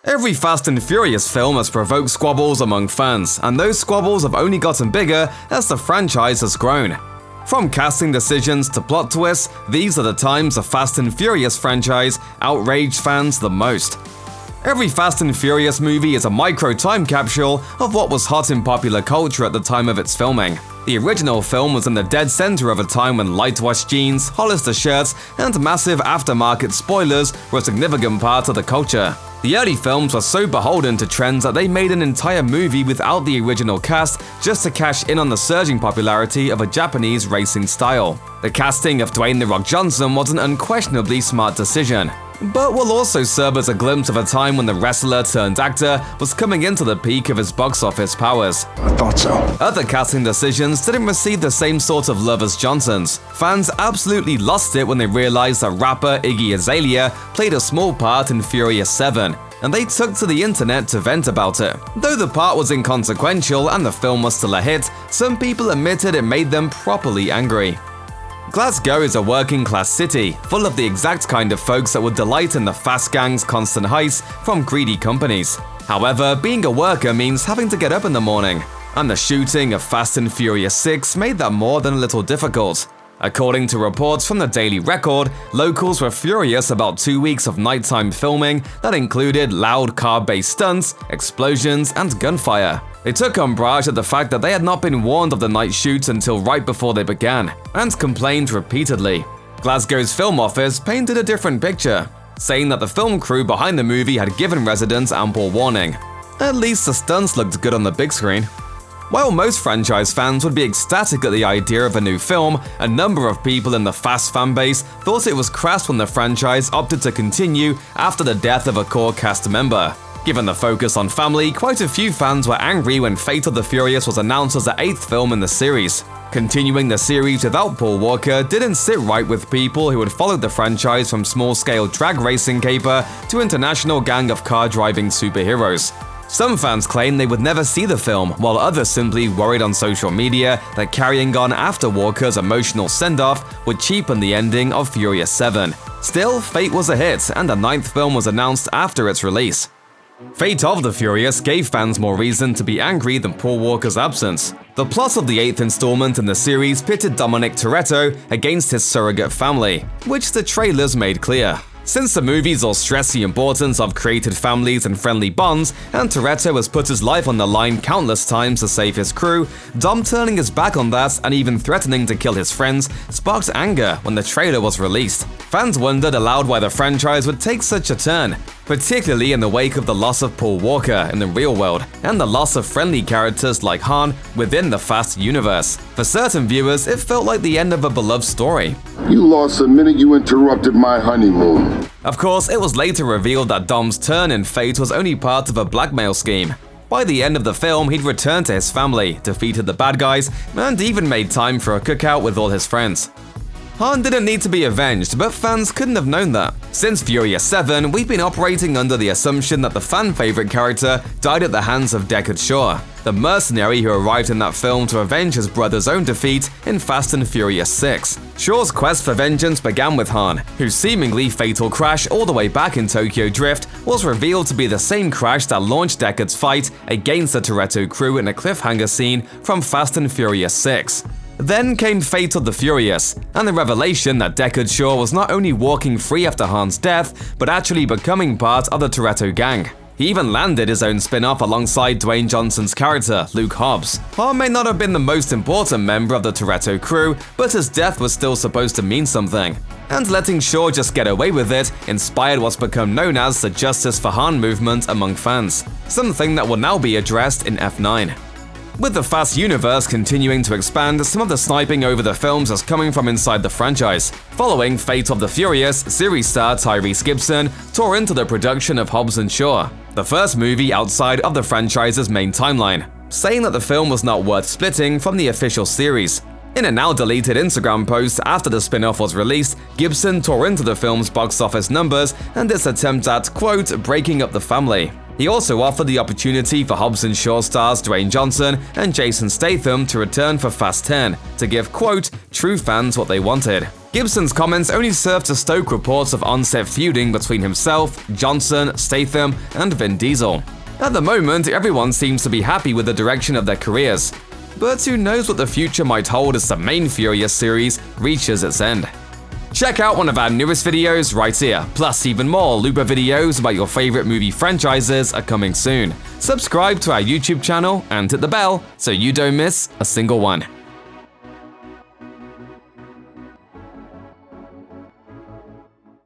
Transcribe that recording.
Every Fast and Furious film has provoked squabbles among fans, and those squabbles have only gotten bigger as the franchise has grown. From casting decisions to plot twists, these are the times the Fast and Furious franchise outraged fans the most. Every Fast and Furious movie is a micro time capsule of what was hot in popular culture at the time of its filming. The original film was in the dead center of a time when light-wash jeans, Hollister shirts, and massive aftermarket spoilers were a significant part of the culture. The early films were so beholden to trends that they made an entire movie without the original cast just to cash in on the surging popularity of a Japanese racing style. The casting of Dwayne "The Rock" Johnson was an unquestionably smart decision, but will also serve as a glimpse of a time when the wrestler-turned-actor was coming into the peak of his box office powers. I thought so. Other casting decisions didn't receive the same sort of love as Johnson's. Fans absolutely lost it when they realized that rapper Iggy Azalea played a small part in Furious 7, and they took to the internet to vent about it. Though the part was inconsequential and the film was still a hit, some people admitted it made them properly angry. Glasgow is a working-class city, full of the exact kind of folks that would delight in the fast gang's constant heists from greedy companies. However, being a worker means having to get up in the morning, and the shooting of Fast and Furious 6 made that more than a little difficult. According to reports from the Daily Record, locals were furious about 2 weeks of nighttime filming that included loud car-based stunts, explosions, and gunfire. They took umbrage at the fact that they had not been warned of the night shoots until right before they began, and complained repeatedly. Glasgow's film office painted a different picture, saying that the film crew behind the movie had given residents ample warning. At least the stunts looked good on the big screen. While most franchise fans would be ecstatic at the idea of a new film, a number of people in the Fast fanbase thought it was crass when the franchise opted to continue after the death of a core cast member. Given the focus on family, quite a few fans were angry when Fate of the Furious was announced as the 8th film in the series. Continuing the series without Paul Walker didn't sit right with people who had followed the franchise from small-scale drag racing caper to international gang of car-driving superheroes. Some fans claimed they would never see the film, while others simply worried on social media that carrying on after Walker's emotional send-off would cheapen the ending of Furious 7. Still, Fate was a hit, and the 9th film was announced after its release. Fate of the Furious gave fans more reason to be angry than Paul Walker's absence. The plot of the 8th installment in the series pitted Dominic Toretto against his surrogate family, which the trailers made clear. Since the movies all stress the importance of created families and friendly bonds, and Toretto has put his life on the line countless times to save his crew, Dom turning his back on that and even threatening to kill his friends sparked anger when the trailer was released. Fans wondered aloud why the franchise would take such a turn, particularly in the wake of the loss of Paul Walker in the real world, and the loss of friendly characters like Han within the Fast universe. For certain viewers, it felt like the end of a beloved story. You lost the minute you interrupted my honeymoon. Of course, it was later revealed that Dom's turn in Fate was only part of a blackmail scheme. By the end of the film, he'd returned to his family, defeated the bad guys, and even made time for a cookout with all his friends. Han didn't need to be avenged, but fans couldn't have known that. Since Furious 7, we've been operating under the assumption that the fan-favorite character died at the hands of Deckard Shaw, the mercenary who arrived in that film to avenge his brother's own defeat in Fast and Furious 6. Shaw's quest for vengeance began with Han, whose seemingly fatal crash all the way back in Tokyo Drift was revealed to be the same crash that launched Deckard's fight against the Toretto crew in a cliffhanger scene from Fast and Furious 6. Then came Fate of the Furious, and the revelation that Deckard Shaw was not only walking free after Han's death, but actually becoming part of the Toretto gang. He even landed his own spin-off alongside Dwayne Johnson's character, Luke Hobbs. Han may not have been the most important member of the Toretto crew, but his death was still supposed to mean something. And letting Shaw just get away with it inspired what's become known as the Justice for Han movement among fans, something that will now be addressed in F9. With the Fast universe continuing to expand, some of the sniping over the films is coming from inside the franchise. Following Fate of the Furious, series star Tyrese Gibson tore into the production of Hobbs & Shaw, the first movie outside of the franchise's main timeline, saying that the film was not worth splitting from the official series. In a now-deleted Instagram post after the spin-off was released, Gibson tore into the film's box office numbers and its attempt at, quote, breaking up the family. He also offered the opportunity for Hobbs & Shaw stars Dwayne Johnson and Jason Statham to return for Fast 10 to give, quote, true fans what they wanted. Gibson's comments only served to stoke reports of on-set feuding between himself, Johnson, Statham, and Vin Diesel. At the moment, everyone seems to be happy with the direction of their careers. But who knows what the future might hold as the main Furious series reaches its end. Check out one of our newest videos right here, plus even more Looper videos about your favorite movie franchises are coming soon. Subscribe to our YouTube channel and hit the bell so you don't miss a single one.